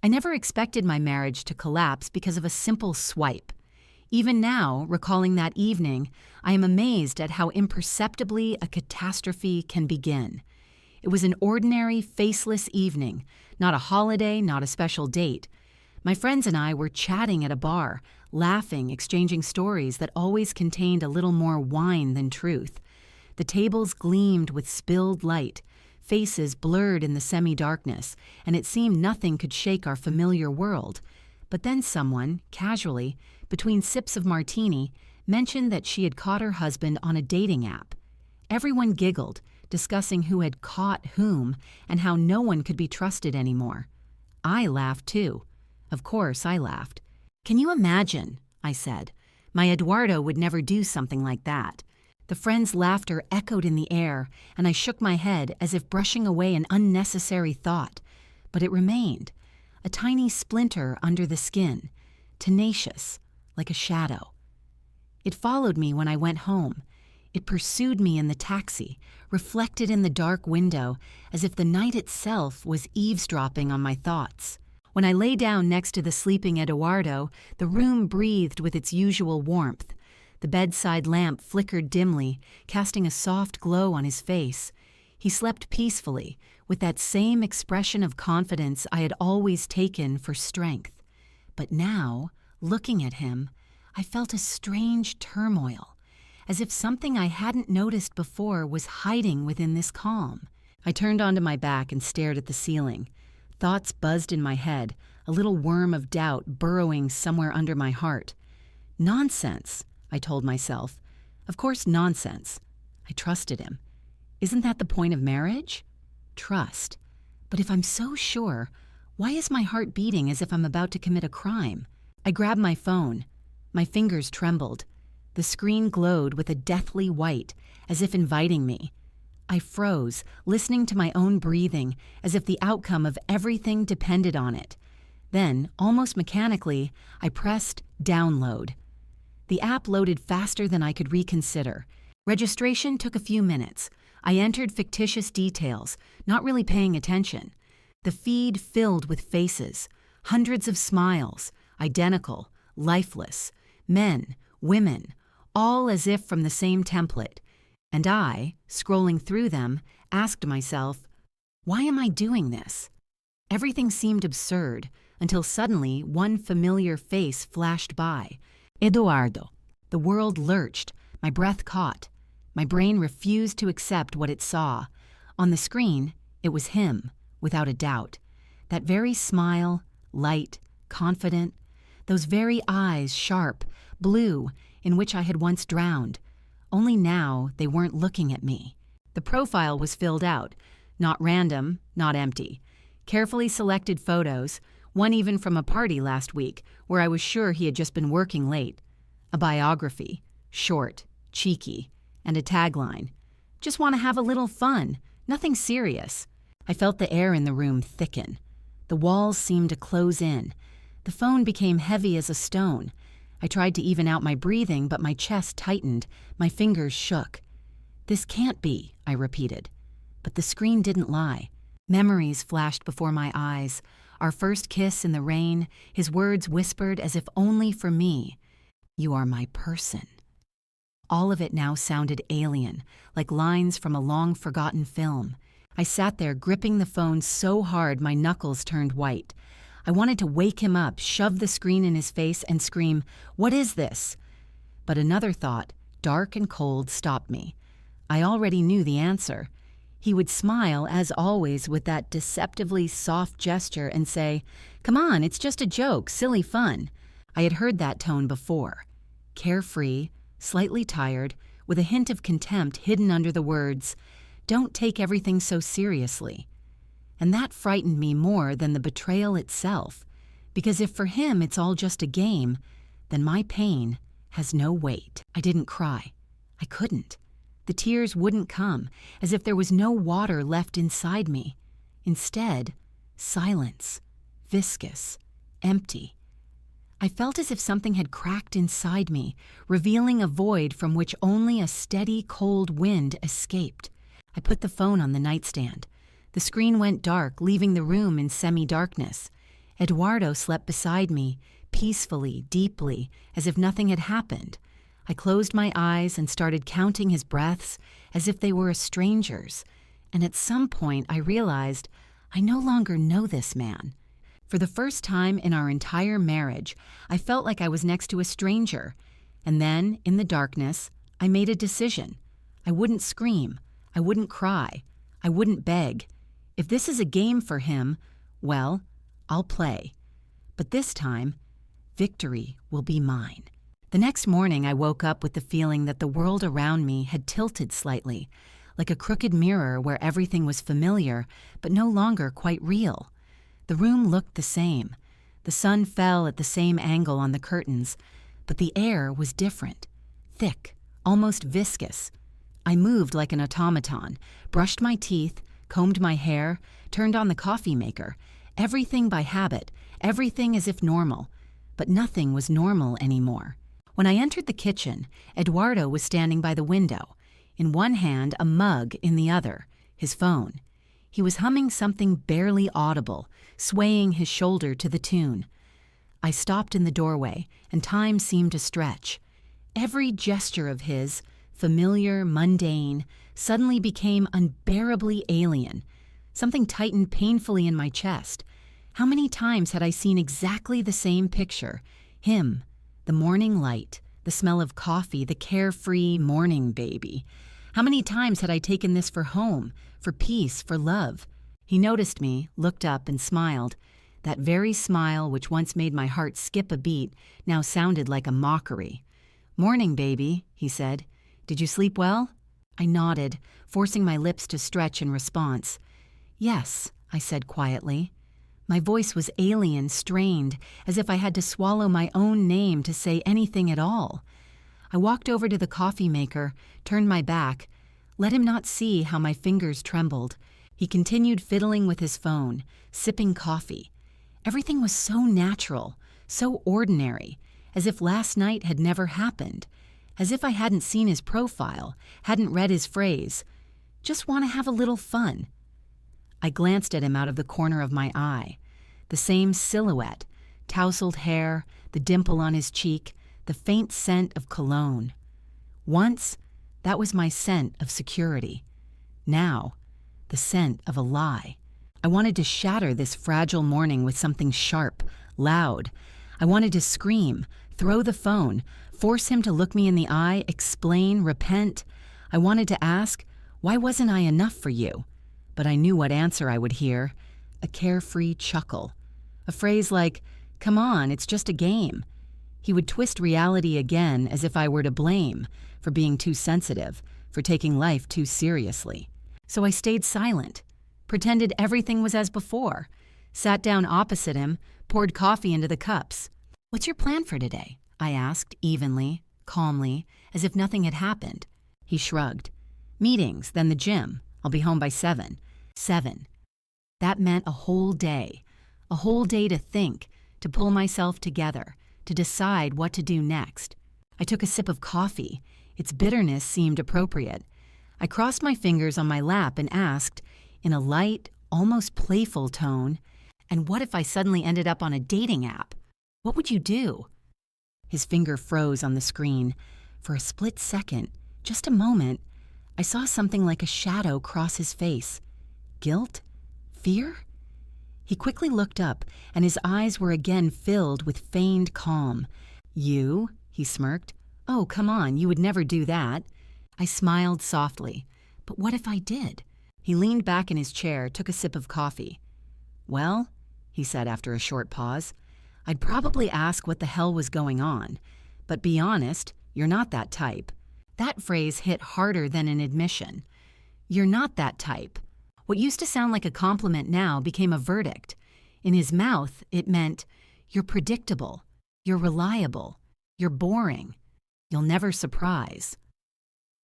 I never expected my marriage to collapse because of a simple swipe. Even now, recalling that evening, I am amazed at how imperceptibly a catastrophe can begin. It was an ordinary, faceless evening, not a holiday, not a special date. My friends and I were chatting at a bar, laughing, exchanging stories that always contained a little more wine than truth. The tables gleamed with spilled light, faces blurred in the semi-darkness, and it seemed nothing could shake our familiar world. But then someone, casually, between sips of martini, mentioned that she had caught her husband on a dating app. Everyone giggled, discussing who had caught whom and how no one could be trusted anymore. I laughed too. Of course, I laughed. "Can you imagine?" I said. "My Eduardo would never do something like that." The friends' laughter echoed in the air, and I shook my head as if brushing away an unnecessary thought. But it remained, a tiny splinter under the skin, tenacious, like a shadow. It followed me when I went home. It pursued me in the taxi, reflected in the dark window, as if the night itself was eavesdropping on my thoughts. When I lay down next to the sleeping Eduardo, the room breathed with its usual warmth. The bedside lamp flickered dimly, casting a soft glow on his face. He slept peacefully, with that same expression of confidence I had always taken for strength. But now, looking at him, I felt a strange turmoil, as if something I hadn't noticed before was hiding within this calm. I turned onto my back and stared at the ceiling. Thoughts buzzed in my head, a little worm of doubt burrowing somewhere under my heart. Nonsense, I told myself. Of course, nonsense. I trusted him. Isn't that the point of marriage? Trust. But if I'm so sure, why is my heart beating as if I'm about to commit a crime? I grabbed my phone. My fingers trembled. The screen glowed with a deathly white, as if inviting me. I froze, listening to my own breathing, as if the outcome of everything depended on it. Then, almost mechanically, I pressed download. The app loaded faster than I could reconsider. Registration took a few minutes. I entered fictitious details, not really paying attention. The feed filled with faces, hundreds of smiles, identical, lifeless, men, women, all as if from the same template. And I, scrolling through them, asked myself, why am I doing this? Everything seemed absurd, until suddenly one familiar face flashed by. Eduardo. The world lurched, my breath caught. My brain refused to accept what it saw. On the screen, it was him, without a doubt. That very smile, light, confident, those very eyes sharp, blue, in which I had once drowned. Only now they weren't looking at me. The profile was filled out, not random, not empty. Carefully selected photos, one even from a party last week where I was sure he had just been working late. A biography, short, cheeky, and a tagline. Just want to have a little fun, nothing serious. I felt the air in the room thicken. The walls seemed to close in. The phone became heavy as a stone. I tried to even out my breathing, but my chest tightened, my fingers shook. This can't be, I repeated. But the screen didn't lie. Memories flashed before my eyes. Our first kiss in the rain, his words whispered as if only for me. You are my person. All of it now sounded alien, like lines from a long-forgotten film. I sat there gripping the phone so hard my knuckles turned white. I wanted to wake him up, shove the screen in his face, and scream, "What is this?" But another thought, dark and cold, stopped me. I already knew the answer. He would smile, as always, with that deceptively soft gesture and say, "Come on, it's just a joke, silly fun." I had heard that tone before. Carefree, slightly tired, with a hint of contempt hidden under the words, "Don't take everything so seriously." And that frightened me more than the betrayal itself, because if for him it's all just a game, then my pain has no weight. I didn't cry. I couldn't. The tears wouldn't come, as if there was no water left inside me. Instead, silence, viscous, empty. I felt as if something had cracked inside me, revealing a void from which only a steady, cold wind escaped. I put the phone on the nightstand. The screen went dark, leaving the room in semi-darkness. Eduardo slept beside me, peacefully, deeply, as if nothing had happened. I closed my eyes and started counting his breaths as if they were a stranger's, and at some point I realized I no longer know this man. For the first time in our entire marriage, I felt like I was next to a stranger. And then, in the darkness, I made a decision. I wouldn't scream. I wouldn't cry. I wouldn't beg. If this is a game for him, well, I'll play. But this time, victory will be mine. The next morning, I woke up with the feeling that the world around me had tilted slightly, like a crooked mirror where everything was familiar but no longer quite real. The room looked the same. The sun fell at the same angle on the curtains, but the air was different, thick, almost viscous. I moved like an automaton, brushed my teeth, combed my hair, turned on the coffee maker, everything by habit, everything as if normal. But nothing was normal anymore. When I entered the kitchen, Eduardo was standing by the window, in one hand a mug in the other, his phone. He was humming something barely audible, swaying his shoulder to the tune. I stopped in the doorway, and time seemed to stretch. Every gesture of his, familiar, mundane, suddenly became unbearably alien. Something tightened painfully in my chest. How many times had I seen exactly the same picture? Him, the morning light, the smell of coffee, the carefree morning baby. How many times had I taken this for home, for peace, for love? He noticed me, looked up, and smiled. That very smile which once made my heart skip a beat now sounded like a mockery. "Morning, baby," he said. "Did you sleep well?" I nodded, forcing my lips to stretch in response. "Yes," I said quietly. My voice was alien, strained, as if I had to swallow my own name to say anything at all. I walked over to the coffee maker, turned my back, let him not see how my fingers trembled. He continued fiddling with his phone, sipping coffee. Everything was so natural, so ordinary, as if last night had never happened, as if I hadn't seen his profile, hadn't read his phrase. Just want to have a little fun. I glanced at him out of the corner of my eye. The same silhouette, tousled hair, the dimple on his cheek, the faint scent of cologne. Once, that was my scent of security. Now, the scent of a lie. I wanted to shatter this fragile morning with something sharp, loud. I wanted to scream, throw the phone, force him to look me in the eye, explain, repent. I wanted to ask, why wasn't I enough for you? But I knew what answer I would hear. A carefree chuckle. A phrase like, "Come on, it's just a game." He would twist reality again as if I were to blame for being too sensitive, for taking life too seriously. So I stayed silent, pretended everything was as before, sat down opposite him, poured coffee into the cups. "What's your plan for today?" I asked, evenly, calmly, as if nothing had happened. He shrugged. "Meetings, then the gym. I'll be home by 7. 7. That meant a whole day to think, to pull myself together, to decide what to do next. I took a sip of coffee. Its bitterness seemed appropriate. I crossed my fingers on my lap and asked, in a light, almost playful tone, "And what if I suddenly ended up on a dating app? What would you do?" His finger froze on the screen. For a split second, just a moment, I saw something like a shadow cross his face. Guilt? Fear? He quickly looked up, and his eyes were again filled with feigned calm. "You?" he smirked. "Oh, come on, you would never do that." I smiled softly. But what if I did? He leaned back in his chair, took a sip of coffee. "Well," he said after a short pause, "I'd probably ask what the hell was going on. But be honest, you're not that type." That phrase hit harder than an admission. "You're not that type." What used to sound like a compliment now became a verdict. In his mouth, it meant, "You're predictable. You're reliable. You're boring. You'll never surprise."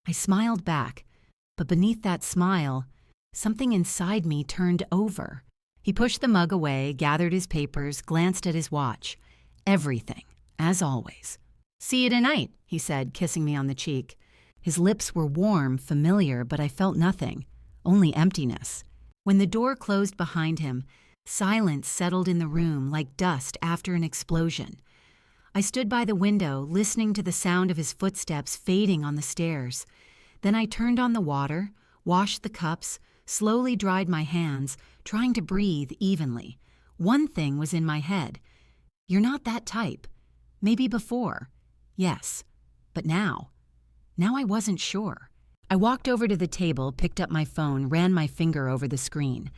I smiled back, but beneath that smile, something inside me turned over. He pushed the mug away, gathered his papers, glanced at his watch. Everything, as always. "See you tonight," he said, kissing me on the cheek. His lips were warm, familiar, but I felt nothing, only emptiness. When the door closed behind him, Silence settled in the room like dust after an explosion. I stood by the window, listening to the sound of his footsteps fading on the stairs. Then I turned on the water, washed the cups, slowly dried my hands, trying to breathe evenly. One thing was in my head. You're not that type. Maybe before. Yes. But now? Now I wasn't sure. I walked over to the table, picked up my phone, ran my finger over the screen.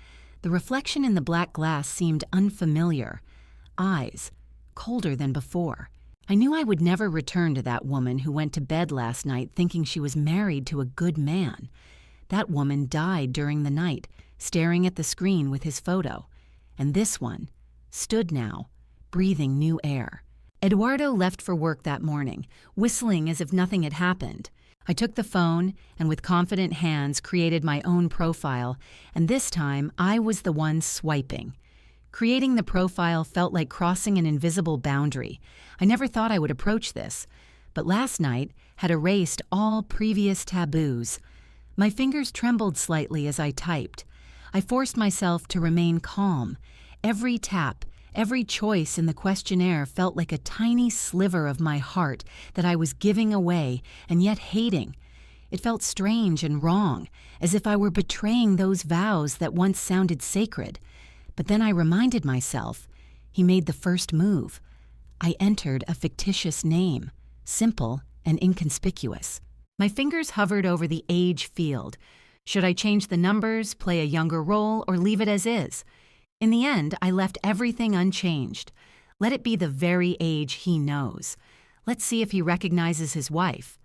The reflection in the black glass seemed unfamiliar. Eyes, colder than before. I knew I would never return to that woman who went to bed last night thinking she was married to a good man. That woman died during the night, staring at the screen with his photo. And this one stood now, breathing new air. Eduardo left for work that morning, whistling as if nothing had happened. I took the phone and with confident hands created my own profile, and this time I was the one swiping. Creating the profile felt like crossing an invisible boundary. I never thought I would approach this, but last night had erased all previous taboos. My fingers trembled slightly as I typed. I forced myself to remain calm. Every tap, every choice in the questionnaire felt like a tiny sliver of my heart that I was giving away and yet hating. It felt strange and wrong, as if I were betraying those vows that once sounded sacred. But then I reminded myself, he made the first move. I entered a fictitious name, simple and inconspicuous. My fingers hovered over the age field. Should I change the numbers, play a younger role, or leave it as is? In the end, I left everything unchanged. Let it be the very age he knows. Let's see if he recognizes his wife.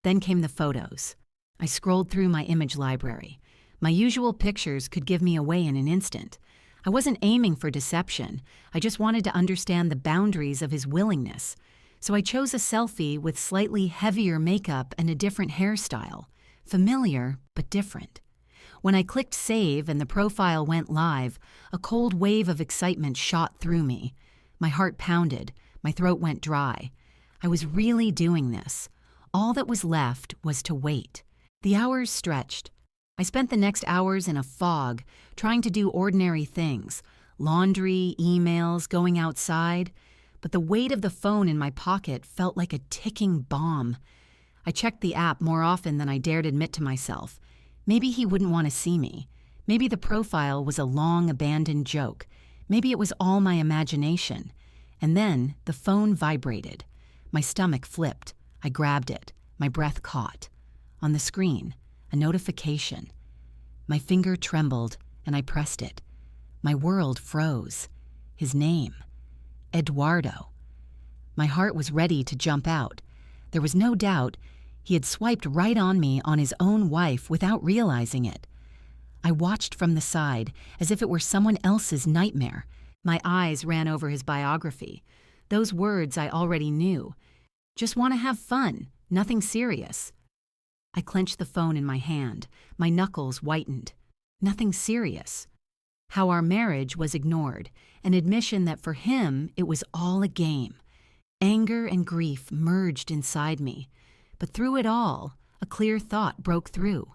Then came the photos. I scrolled through my image library. My usual pictures could give me away in an instant. I wasn't aiming for deception. I just wanted to understand the boundaries of his willingness. So I chose a selfie with slightly heavier makeup and a different hairstyle. Familiar, but different. When I clicked save and the profile went live, a cold wave of excitement shot through me. My heart pounded. My throat went dry. I was really doing this. All that was left was to wait. The hours stretched. I spent the next hours in a fog, trying to do ordinary things. Laundry, emails, going outside. But the weight of the phone in my pocket felt like a ticking bomb. I checked the app more often than I dared admit to myself. Maybe he wouldn't want to see me. Maybe the profile was a long abandoned joke. Maybe it was all my imagination. And then the phone vibrated. My stomach flipped. I grabbed it. My breath caught. On the screen, a notification. My finger trembled, and I pressed it. My world froze. His name. Eduardo. My heart was ready to jump out. There was no doubt he had swiped right on me on his own wife without realizing it. I watched from the side, as if it were someone else's nightmare. My eyes ran over his biography. Those words I already knew. Just want to have fun, nothing serious. I clenched the phone in my hand. My knuckles whitened. Nothing serious. How our marriage was ignored, an admission that for him it was all a game. Anger and grief merged inside me. But through it all, a clear thought broke through.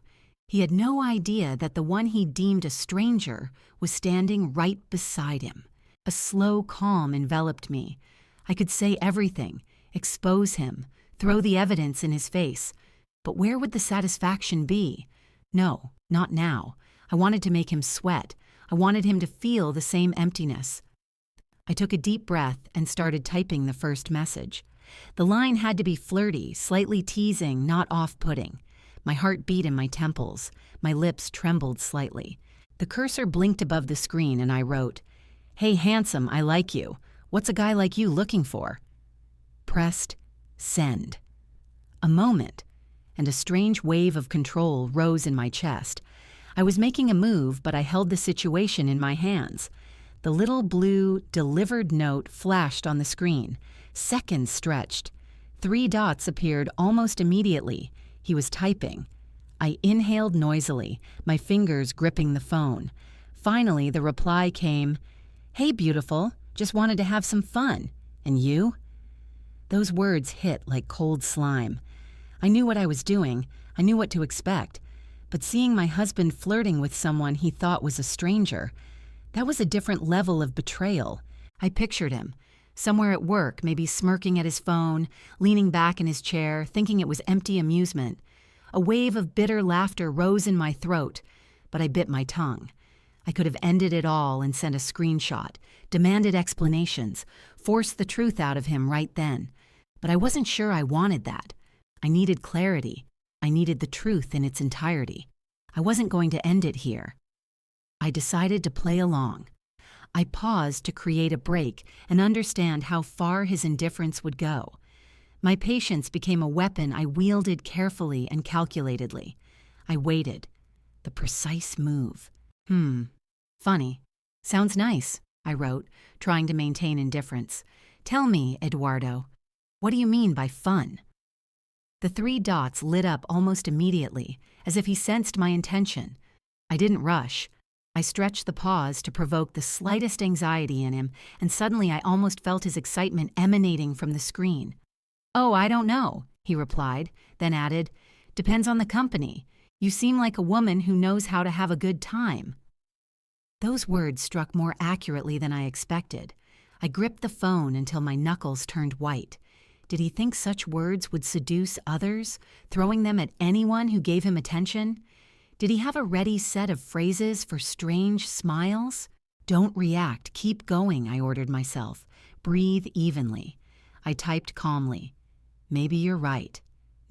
He had no idea that the one he deemed a stranger was standing right beside him. A slow calm enveloped me. I could say everything, expose him, throw the evidence in his face. But where would the satisfaction be? No, not now. I wanted to make him sweat. I wanted him to feel the same emptiness. I took a deep breath and started typing the first message. The line had to be flirty, slightly teasing, not off-putting. My heart beat in my temples. My lips trembled slightly. The cursor blinked above the screen and I wrote, "Hey handsome, I like you. What's a guy like you looking for?" Pressed send. A moment, and a strange wave of control rose in my chest. I was making a move, but I held the situation in my hands. The little blue delivered note flashed on the screen. Seconds stretched. 3 dots appeared almost immediately. He was typing. I inhaled noisily, my fingers gripping the phone. Finally, the reply came, "Hey, beautiful, just wanted to have some fun. And you?" Those words hit like cold slime. I knew what I was doing. I knew what to expect. But seeing my husband flirting with someone he thought was a stranger, That was a different level of betrayal. I pictured him, somewhere at work, maybe smirking at his phone, leaning back in his chair, thinking it was empty amusement. A wave of bitter laughter rose in my throat, but I bit my tongue. I could have ended it all and sent a screenshot, demanded explanations, forced the truth out of him right then. But I wasn't sure I wanted that. I needed clarity. I needed the truth in its entirety. I wasn't going to end it here. I decided to play along. I paused to create a break and understand how far his indifference would go. My patience became a weapon I wielded carefully and calculatedly. I waited. The precise move. Funny. Sounds nice, I wrote, trying to maintain indifference. Tell me, Eduardo, what do you mean by fun? The 3 dots lit up almost immediately, as if he sensed my intention. I didn't rush. I stretched the pause to provoke the slightest anxiety in him, and suddenly I almost felt his excitement emanating from the screen. Oh, I don't know, he replied, then added, depends on the company. You seem like a woman who knows how to have a good time. Those words struck more accurately than I expected. I gripped the phone until my knuckles turned white. Did he think such words would seduce others, throwing them at anyone who gave him attention? Did he have a ready set of phrases for strange smiles? Don't react, keep going, I ordered myself. Breathe evenly. I typed calmly. Maybe you're right.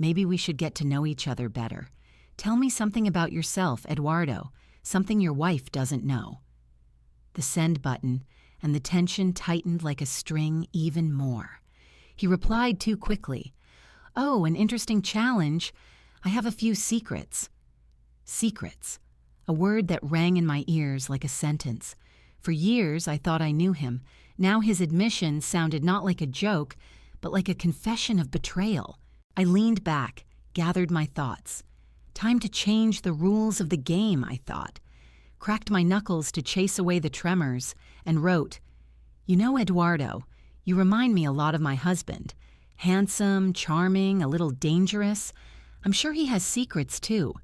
Maybe we should get to know each other better. Tell me something about yourself, Eduardo, something your wife doesn't know. The send button, and the tension tightened like a string even more. He replied too quickly. Oh, an interesting challenge. I have a few secrets. Secrets. A word that rang in my ears like a sentence. For years I thought I knew him. Now his admission sounded not like a joke, but like a confession of betrayal. I leaned back, gathered my thoughts. Time to change the rules of the game, I thought. Cracked my knuckles to chase away the tremors, and wrote, You know, Eduardo, you remind me a lot of my husband. Handsome, charming, a little dangerous. I'm sure he has secrets, too.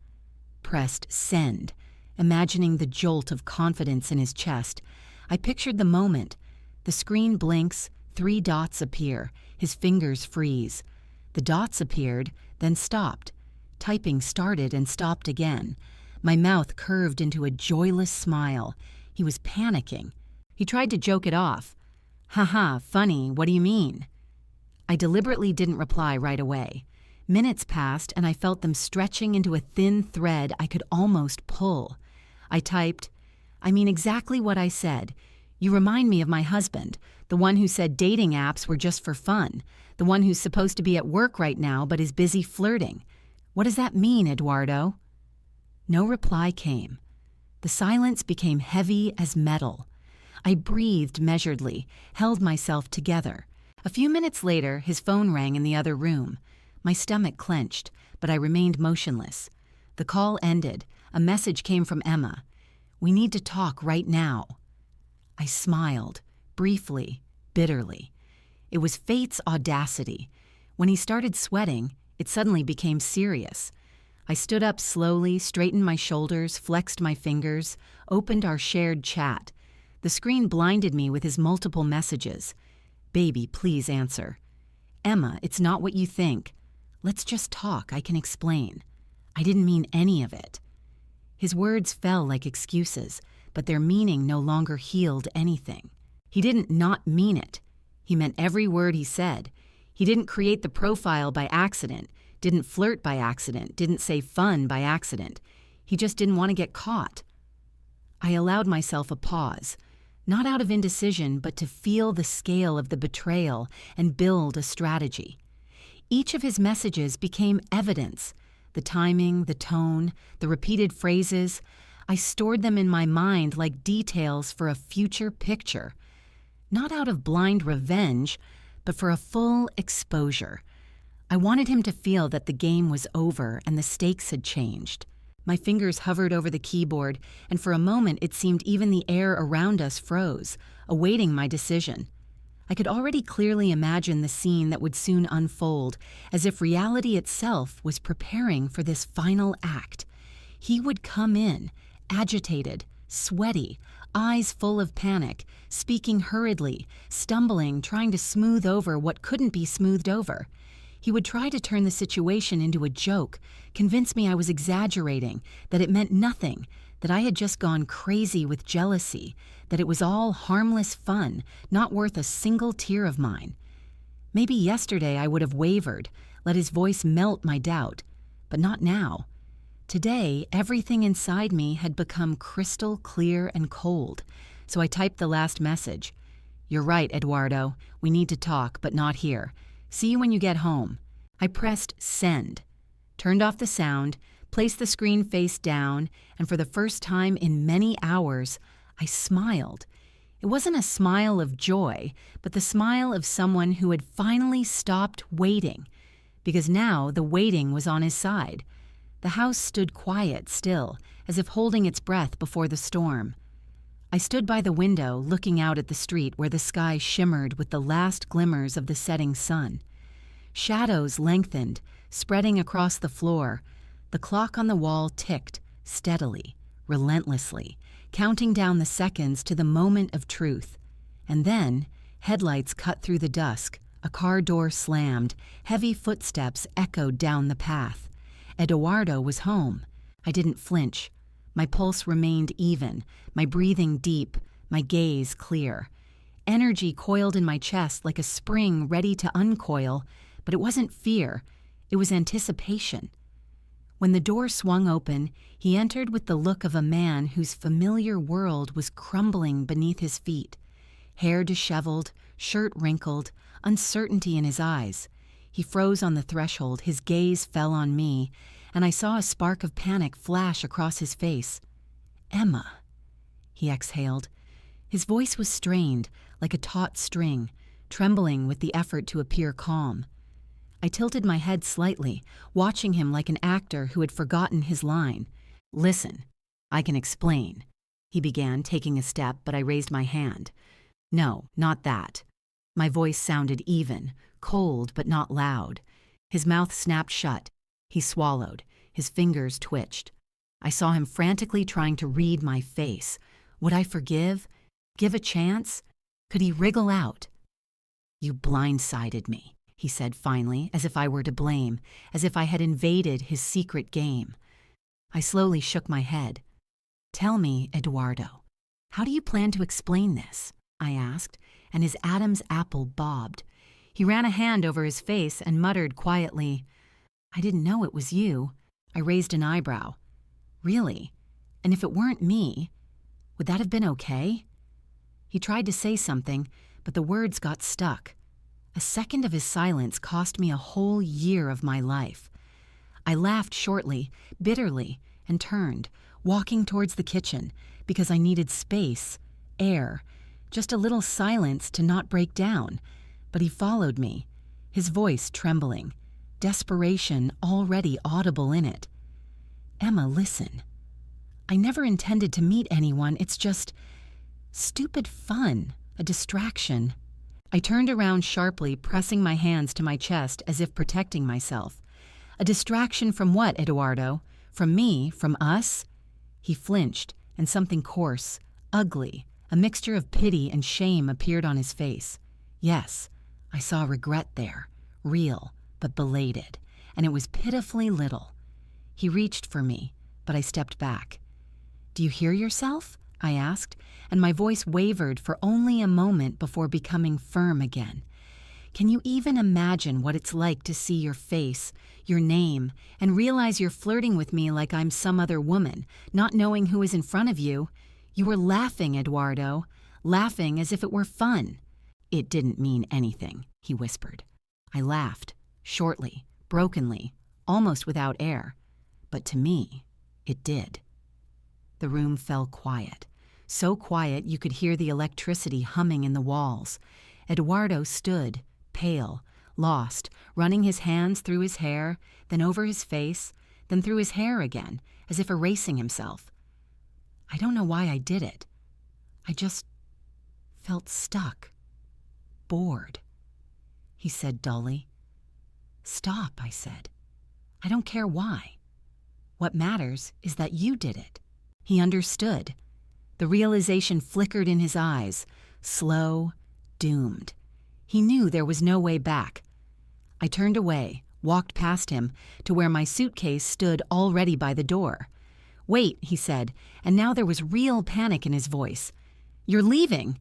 Pressed send, imagining the jolt of confidence in his chest. I pictured the moment. The screen blinks, 3 dots appear, his fingers freeze. The dots appeared, then stopped. Typing started and stopped again. My mouth curved into a joyless smile. He was panicking. He tried to joke it off. Haha, funny, what do you mean? I deliberately didn't reply right away. Minutes passed and I felt them stretching into a thin thread I could almost pull. I typed, I mean exactly what I said. You remind me of my husband, the one who said dating apps were just for fun, the one who's supposed to be at work right now but is busy flirting. What does that mean, Eduardo? No reply came. The silence became heavy as metal. I breathed measuredly, held myself together. A few minutes later, his phone rang in the other room. My stomach clenched, but I remained motionless. The call ended. A message came from Emma. We need to talk right now. I smiled, briefly, bitterly. It was fate's audacity. When he started sweating, it suddenly became serious. I stood up slowly, straightened my shoulders, flexed my fingers, opened our shared chat. The screen blinded me with his multiple messages. Baby, please answer. Emma, it's not what you think. Let's just talk, I can explain. I didn't mean any of it. His words fell like excuses, but their meaning no longer healed anything. He didn't not mean it. He meant every word he said. He didn't create the profile by accident, didn't flirt by accident, didn't say fun by accident. He just didn't want to get caught. I allowed myself a pause, not out of indecision, but to feel the scale of the betrayal and build a strategy. Each of his messages became evidence. The timing, the tone, the repeated phrases. I stored them in my mind like details for a future picture. Not out of blind revenge, but for a full exposure. I wanted him to feel that the game was over and the stakes had changed. My fingers hovered over the keyboard, and for a moment it seemed even the air around us froze, awaiting my decision. I could already clearly imagine the scene that would soon unfold, as if reality itself was preparing for this final act. He would come in, agitated, sweaty, eyes full of panic, speaking hurriedly, stumbling, trying to smooth over what couldn't be smoothed over. He would try to turn the situation into a joke, convince me I was exaggerating, that it meant nothing, that I had just gone crazy with jealousy, that it was all harmless fun, not worth a single tear of mine. Maybe yesterday I would have wavered, let his voice melt my doubt, but not now. Today, everything inside me had become crystal clear and cold, so I typed the last message. "You're right, Eduardo. We need to talk, but not here. See you when you get home." I pressed send, turned off the sound, placed the screen face down, and for the first time in many hours, I smiled. It wasn't a smile of joy, but the smile of someone who had finally stopped waiting, because now the waiting was on his side. The house stood quiet still, as if holding its breath before the storm. I stood by the window, looking out at the street where the sky shimmered with the last glimmers of the setting sun. Shadows lengthened, spreading across the floor. The clock on the wall ticked, steadily, relentlessly, counting down the seconds to the moment of truth. And then, headlights cut through the dusk, a car door slammed, heavy footsteps echoed down the path. Eduardo was home. I didn't flinch. My pulse remained even, my breathing deep, my gaze clear. Energy coiled in my chest like a spring ready to uncoil, but it wasn't fear, it was anticipation. When the door swung open, he entered with the look of a man whose familiar world was crumbling beneath his feet. Hair disheveled, shirt wrinkled, uncertainty in his eyes. He froze on the threshold, his gaze fell on me, and I saw a spark of panic flash across his face. "Emma," he exhaled. His voice was strained, like a taut string, trembling with the effort to appear calm. I tilted my head slightly, watching him like an actor who had forgotten his line. "Listen, I can explain," he began, taking a step, but I raised my hand. "No, not that." My voice sounded even, cold but not loud. His mouth snapped shut. He swallowed. His fingers twitched. I saw him frantically trying to read my face. Would I forgive? Give a chance? Could he wriggle out? "You blindsided me," he said finally, as if I were to blame, as if I had invaded his secret game. I slowly shook my head. "Tell me, Eduardo, how do you plan to explain this?" I asked, and his Adam's apple bobbed. He ran a hand over his face and muttered quietly, "I didn't know it was you." I raised an eyebrow. "Really? And if it weren't me, would that have been okay?" He tried to say something, but the words got stuck. A second of his silence cost me a whole year of my life. I laughed shortly, bitterly, and turned, walking towards the kitchen, because I needed space, air, just a little silence to not break down. But he followed me, his voice trembling, desperation already audible in it. "Emma, listen. I never intended to meet anyone. It's just stupid fun, a distraction." I turned around sharply, pressing my hands to my chest as if protecting myself. "A distraction from what, Eduardo? From me? From us?" He flinched, and something coarse, ugly, a mixture of pity and shame appeared on his face. Yes, I saw regret there, real, but belated, and it was pitifully little. He reached for me, but I stepped back. "Do you hear yourself?" I asked, and my voice wavered for only a moment before becoming firm again. "Can you even imagine what it's like to see your face, your name, and realize you're flirting with me like I'm some other woman, not knowing who is in front of you? You were laughing, Eduardo, laughing as if it were fun." "It didn't mean anything," he whispered. I laughed, shortly, brokenly, almost without air. But to me, it did. The room fell quiet, so quiet you could hear the electricity humming in the walls. Eduardo stood, pale, lost, running his hands through his hair, then over his face, then through his hair again, as if erasing himself. I don't know why I did it. I just felt stuck, bored. He said dully. "Stop," I said. "I don't care why. What matters is that you did it." He understood. The realization flickered in his eyes, slow, doomed. He knew there was no way back. I turned away, walked past him, to where my suitcase stood already by the door. "Wait," he said, and now there was real panic in his voice. "You're leaving!"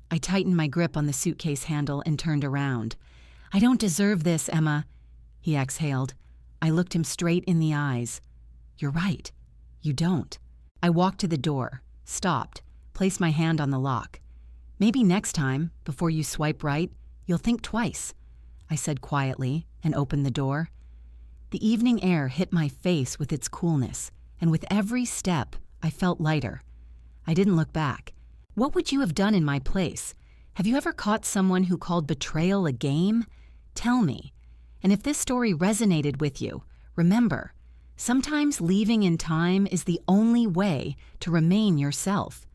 I tightened my grip on the suitcase handle and turned around. "I don't deserve this, Emma," he exhaled. I looked him straight in the eyes. "You're right. You don't." I walked to the door, stopped, placed my hand on the lock. "Maybe next time, before you swipe right, you'll think twice," I said quietly and opened the door. The evening air hit my face with its coolness, and with every step, I felt lighter. I didn't look back. What would you have done in my place? Have you ever caught someone who called betrayal a game? Tell me. And if this story resonated with you, remember, sometimes leaving in time is the only way to remain yourself.